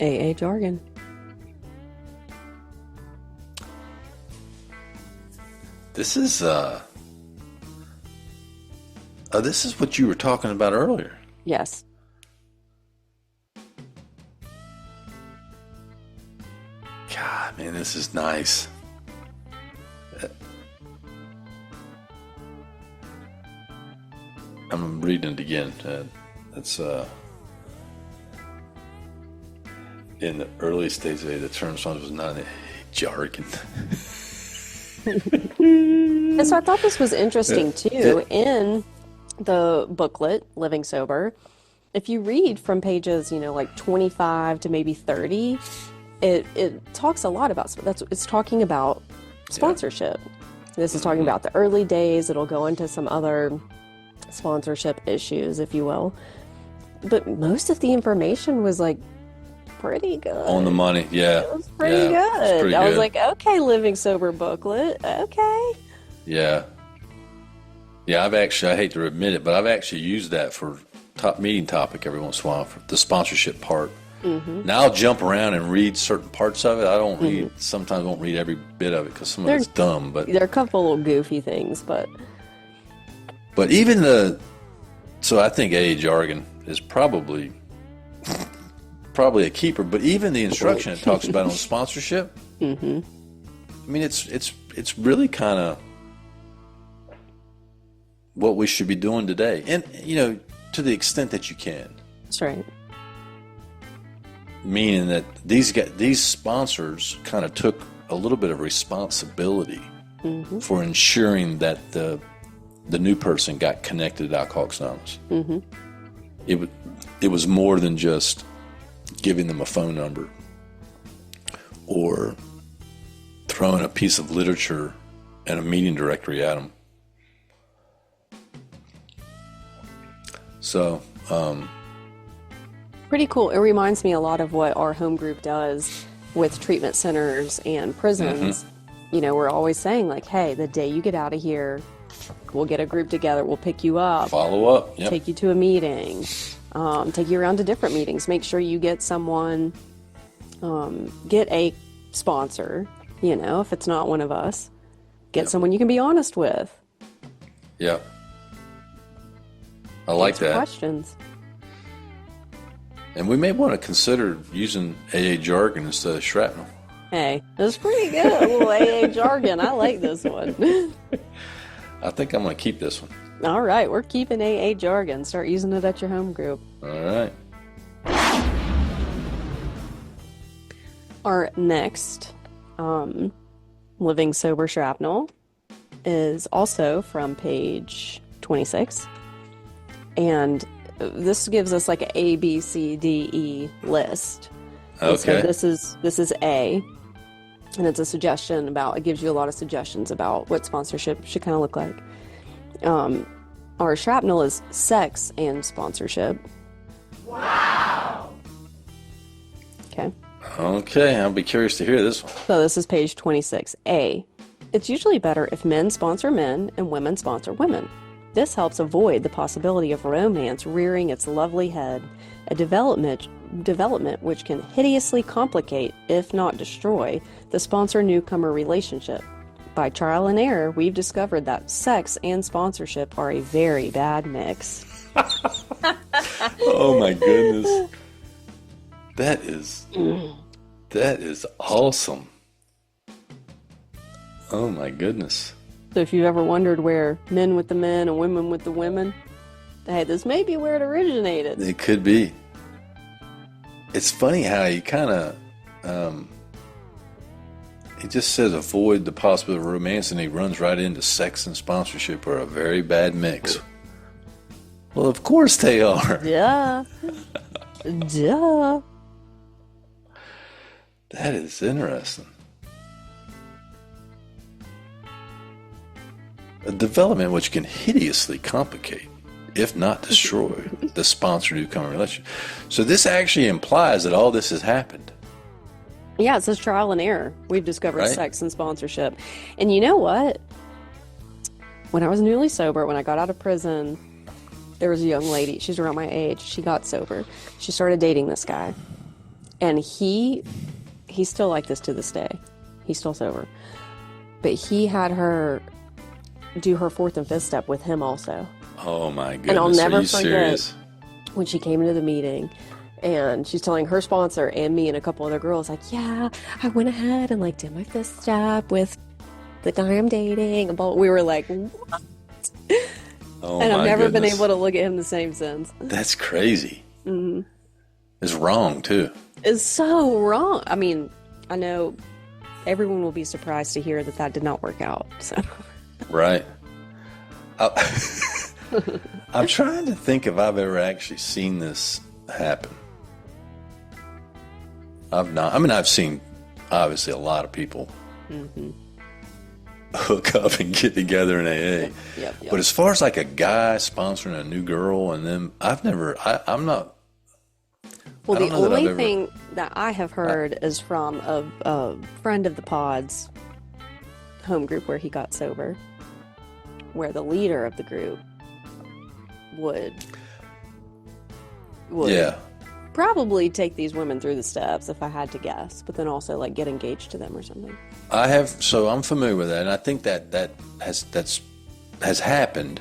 AA jargon. This is what you were talking about earlier. Yes. God, man, this is nice. I'm reading it again. It's in the early stages of the term sponsor was not in jargon. And so I thought this was interesting too. In the booklet, Living Sober, if you read from pages, like 25 to maybe 30, it talks a lot about it's talking about sponsorship. This is talking about the early days. It'll go into some other sponsorship issues, if you will. But most of the information was like pretty good. On the money, yeah. It was pretty good. Pretty I was good. like, okay, Living Sober booklet, okay. Yeah. Yeah, I hate to admit it, but I've actually used that for top meeting topic every once in a while for the sponsorship part. Mm-hmm. Now I'll jump around and read certain parts of it. I don't read, sometimes won't read every bit of it because some of it's dumb. But there are a couple little goofy things, but even so I think AA jargon is probably a keeper. But even the instruction it talks about on sponsorship, I mean, it's really kind of what we should be doing today, and to the extent that you can. That's right. Meaning that these sponsors kind of took a little bit of responsibility for ensuring that the new person got connected to Alcoholics Anonymous. It was more than just giving them a phone number or throwing a piece of literature and a meeting directory at them. So, pretty cool. It reminds me a lot of what our home group does with treatment centers and prisons. We're always saying like, hey, the day you get out of here, we'll get a group together, we'll pick you up, follow up, take you to a meeting, take you around to different meetings, make sure you get someone, get a sponsor, if it's not one of us, get someone you can be honest with. Yep. I like that. Questions. And we may want to consider using AA jargon instead of shrapnel. Hey, that's pretty good. A little AA jargon. I like this one. I think I'm going to keep this one. All right, we're keeping AA jargon. Start using it at your home group. All right. Our next Living Sober Shrapnel is also from page 26. And this gives us like an A, B, C, D, E list. Okay. So this is A, and it's a suggestion it gives you a lot of suggestions about what sponsorship should kind of look like. Our shrapnel is sex and sponsorship. Wow. Okay. Okay, I'll be curious to hear this one. So this is page 26. A, it's usually better if men sponsor men and women sponsor women. This helps avoid the possibility of romance rearing its lovely head, a development which can hideously complicate, if not destroy, the sponsor-newcomer relationship. By trial and error, we've discovered that sex and sponsorship are a very bad mix. Oh my goodness. That is awesome. Oh my goodness. So if you've ever wondered where men with the men and women with the women, Hey, this may be where it originated. It could be. It's funny how he kind of, he just says avoid the possibility of romance, and he runs right into sex and sponsorship are a very bad mix. Well, of course they are. Duh. Duh. That is interesting. A development which can hideously complicate, if not destroy, the sponsor-newcomer relationship. So this actually implies that all this has happened. Yeah, it says trial and error. We've discovered Right. sex and sponsorship. And you know what? When I was newly sober, when I got out of prison, there was a young lady. She's around my age. She got sober. She started dating this guy. And he's still like this to this day. He's still sober. But he had her do her fourth and fifth step with him also. Oh my goodness! And I'll never Are you forget serious? when she came into the meeting and she's telling her sponsor and me and a couple other girls, like, yeah, I went ahead and like did my fifth step with the guy I'm dating. And we were like, what? Oh And I've my never been goodness. able to look at him the same since. That's crazy. Mm-hmm. It's wrong too. It's so wrong. I mean, I know everyone will be surprised to hear that did not work out. So Right. I'm trying to think if I've ever actually seen this happen. I've not. I mean, I've seen obviously a lot of people hook up and get together in AA. Yep. But as far as like a guy sponsoring a new girl and then I'm not. Well, I don't the know that I've only ever- thing that I have heard is from a friend of the pod's home group where he got sober, where the leader of the group would Yeah. probably take these women through the steps if I had to guess, but then also like get engaged to them or something. So I'm familiar with that, and I think that has happened.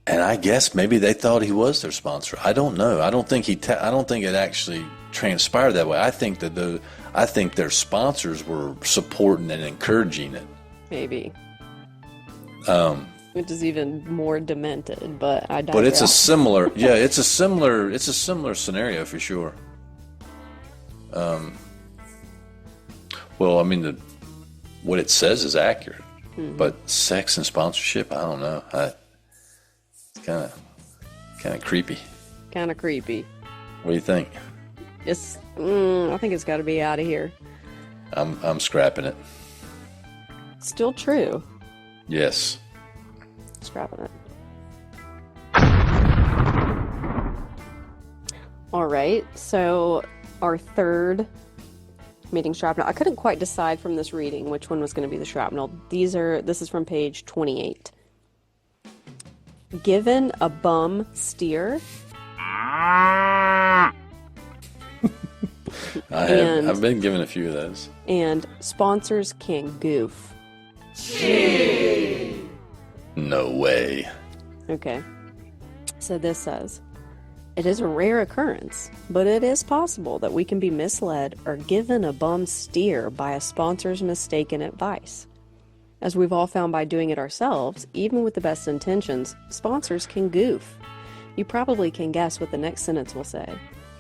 And I guess maybe they thought he was their sponsor. I don't know. I don't think I don't think it actually transpired that way. I think that their sponsors were supporting and encouraging it. Maybe. Which is even more demented, but I digress. But it's a similar, it's a similar scenario for sure. Well, I mean, what it says is accurate, but sex and sponsorship, I don't know. It's kind of creepy. kind of creepy. What do you think? I think it's got to be out of here. I'm scrapping it. Still true. Yes. Scrapping it. All right, so our third meeting shrapnel. I couldn't quite decide from this reading which one was going to be the shrapnel. This is from page 28. Given a bum steer. I've been given a few of those. And sponsors can goof. No way. Okay. So this says, it is a rare occurrence, but it is possible that we can be misled or given a bum steer by a sponsor's mistaken advice. As we've all found by doing it ourselves, even with the best intentions, sponsors can goof. You probably can guess what the next sentence will say.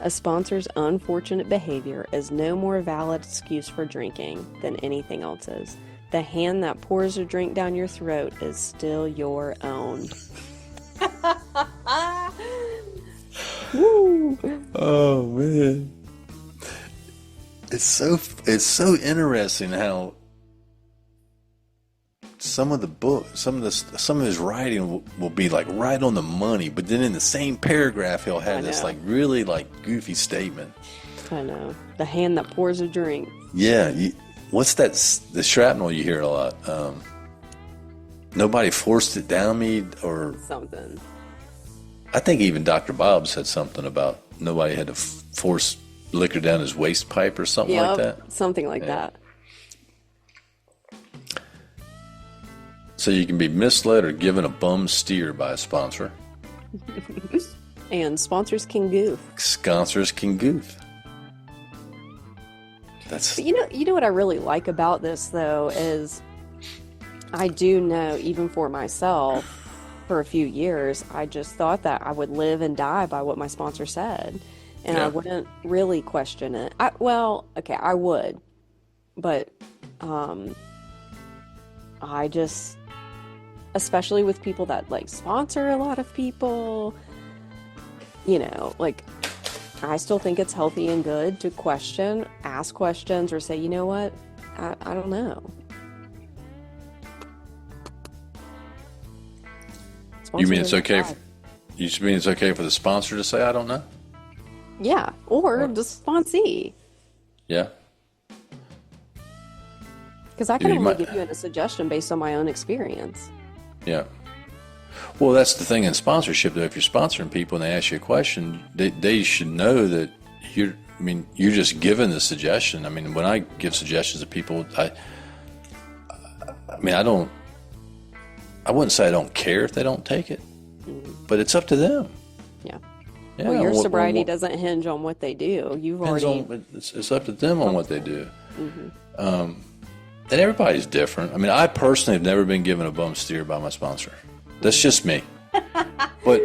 A sponsor's unfortunate behavior is no more valid excuse for drinking than anything else is. The hand that pours a drink down your throat is still your own. Woo. Oh man, it's so interesting how some of his writing will be like right on the money, but then in the same paragraph he'll have this know. like really like goofy statement. I know. The hand that pours a drink. Yeah, what's that? The shrapnel you hear a lot. Nobody forced it down me, or Something. I think even Dr. Bob said something about nobody had to force liquor down his waste pipe or something like that. Something like Yeah. that. So you can be misled or given a bum steer by a sponsor. And sponsors can goof. Sponsors can goof. That's But you know what I really like about this though is I do know, even for myself, for a few years, I just thought that I would live and die by what my sponsor said, and I Yeah. wouldn't really question it. Well, okay, I would, but um, I just, especially with people that like sponsor a lot of people, like I still think it's healthy and good to ask questions, or say, you know what, I don't know. You mean Sponsors it's are okay? God. You mean it's okay for the sponsor to say, "I don't know"? Yeah, or Or, the sponsee. yeah. Because I can You only might. give you a suggestion based on my own experience. Yeah. Well, that's the thing in sponsorship, though. If you're sponsoring people and they ask you a question, they should know that you're just giving the suggestion. I mean, when I give suggestions to people, I mean, I wouldn't say I don't care if they don't take it, but it's up to them. Yeah. Yeah. Well, your sobriety what doesn't hinge on what they do. You've depends already. on, it's up to them on what they do. And everybody's different. I mean, I personally have never been given a bum steer by my sponsor. That's just me. But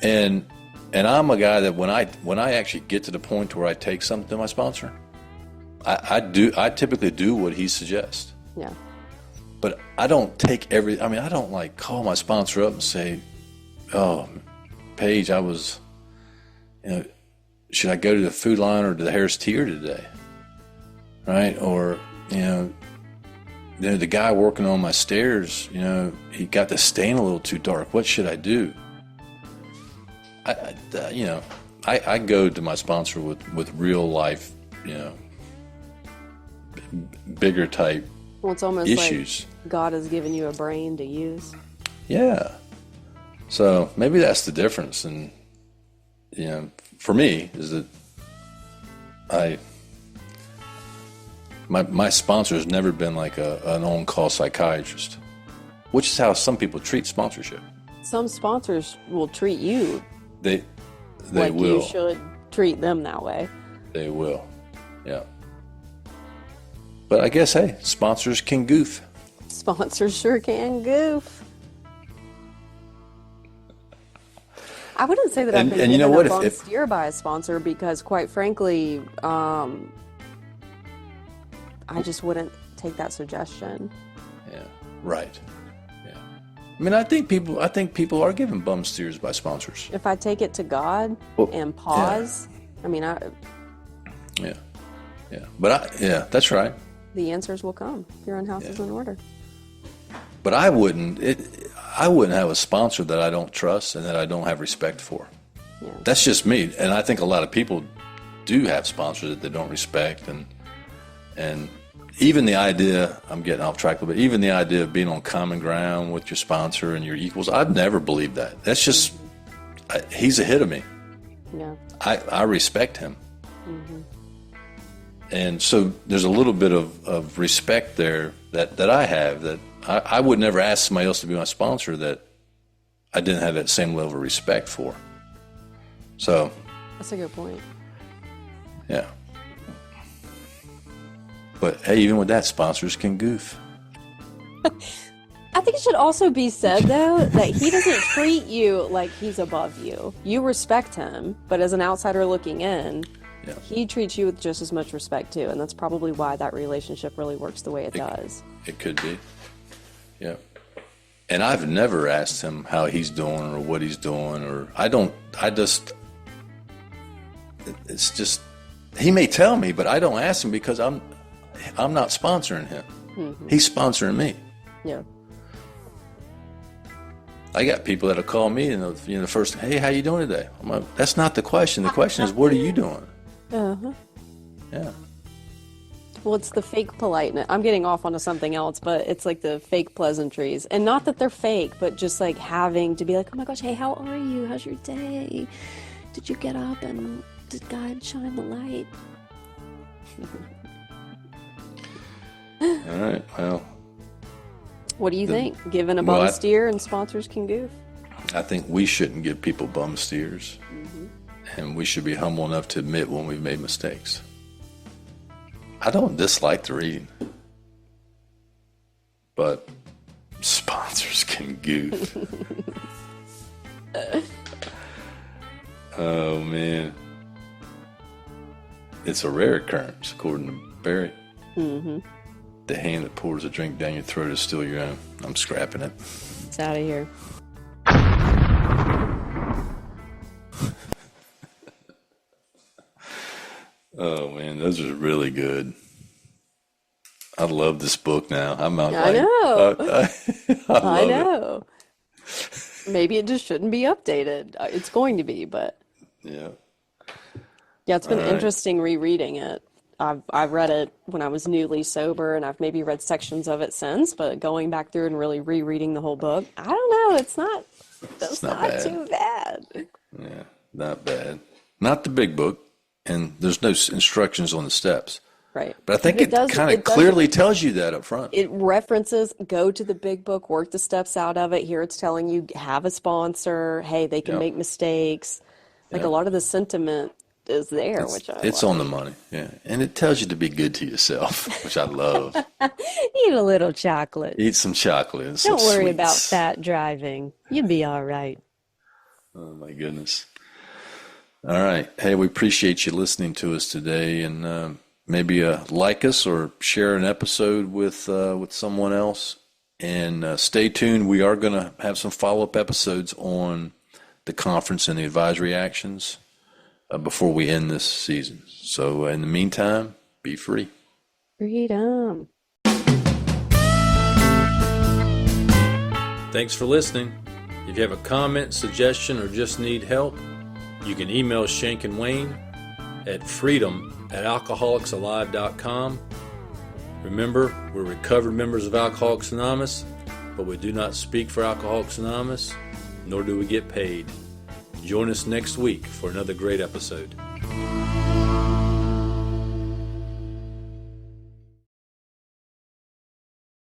and I'm a guy that when I actually get to the point where I take something to my sponsor, I typically do what he suggests. Yeah. But I don't take I don't like call my sponsor up and say, "Oh, Paige, should I go to the Food Line or to the Harris Teeter today?" Right? Or, the guy working on my stairs, he got the stain a little too dark. What should I do? I go to my sponsor with real life, bigger type Well, it's almost issues. like God has given you a brain to use. Yeah. So maybe that's the difference. And, for me is that my sponsor has never been like an on-call psychiatrist, which is how some people treat sponsorship. Some sponsors will treat you They like you will. should treat them that way. They will. Yeah. But I guess, hey, sponsors can goof. Sponsors sure can goof. I wouldn't say that I've been And you know given what? a bum If steer by a sponsor because, quite frankly, I just wouldn't take that suggestion. yeah, right. Yeah. I mean, I think people are given bum steers by sponsors. If I take it to God Well, and pause, I mean, Yeah. Yeah. But that's right. the answers will come. Your own house is in order. But I wouldn't have a sponsor that I don't trust and that I don't have respect for. Yeah. That's just me. And I think a lot of people do have sponsors that they don't respect, and even the idea, I'm getting off track a little bit, even the idea of being on common ground with your sponsor and your equals, I've never believed that. That's just, he's ahead of me. Yeah. I respect him. And so there's a little bit of respect there that I have, that I would never ask somebody else to be my sponsor that I didn't have that same level of respect for. So, That's a good point. yeah. But hey, even with that, sponsors can goof. I think it should also be said, though, that he doesn't treat you like he's above you. You respect him, but as an outsider looking in, Yeah. he treats you with just as much respect, too. And that's probably why that relationship really works the way it does. It could be. Yeah. And I've never asked him how he's doing or what he's doing, or it's just, he may tell me, but I don't ask him because I'm not sponsoring him. He's sponsoring me. Yeah. I got people that'll call me and the first, "Hey, how you doing today?" I'm like, that's not the question. The question is, what are you doing? Uh-huh. Yeah. Well, it's the fake politeness. I'm getting off onto something else, but it's like the fake pleasantries. And not that they're fake, but just like having to be like, "Oh my gosh, hey, how are you? How's your day? Did you get up and did God shine the light?" All right. Well, What do you think? Given a well, bum steer and sponsors can goof? I think we shouldn't give people bum steers, and we should be humble enough to admit when we've made mistakes. I don't dislike the reading, but sponsors can goof. Oh, man. It's a rare occurrence, according to Barry. Mm-hmm. The hand that pours a drink down your throat is still your own. I'm scrapping it. It's out of here. Oh, man, those are really good. I love this book now. I'm out. I know. I love know. Maybe it just shouldn't be updated. It's going to be, but it. Yeah. yeah, it's been All right. interesting rereading it. I've read it when I was newly sober, and I've maybe read sections of it since, but going back through and really rereading the whole book, I don't know, that's not not bad. too bad. Yeah, not bad. Not the big book, and there's no instructions on the steps. Right. But I think it does- kind of it does- clearly tells you that up front. It references go to the big book, work the steps out of it. Here it's telling you have a sponsor. Hey, they can Yep. make mistakes. Like Yep. a lot of the sentiment is there, which I It's love. on the money, yeah. And it tells you to be good to yourself, which I love. Eat a little chocolate. Eat some chocolate and some Don't worry about sweets. fat driving. You'll be all right. Oh, my goodness. All right. Hey, we appreciate you listening to us today, and maybe like us or share an episode with someone else. And stay tuned. We are going to have some follow-up episodes on the conference and the advisory actions before we end this season. So in the meantime, be free. Freedom. Thanks for listening. If you have a comment, suggestion, or just need help, you can email Shank and Wayne at freedom@alcoholicsalive.com. Remember, we're recovered members of Alcoholics Anonymous, but we do not speak for Alcoholics Anonymous, nor do we get paid. Join us next week for another great episode.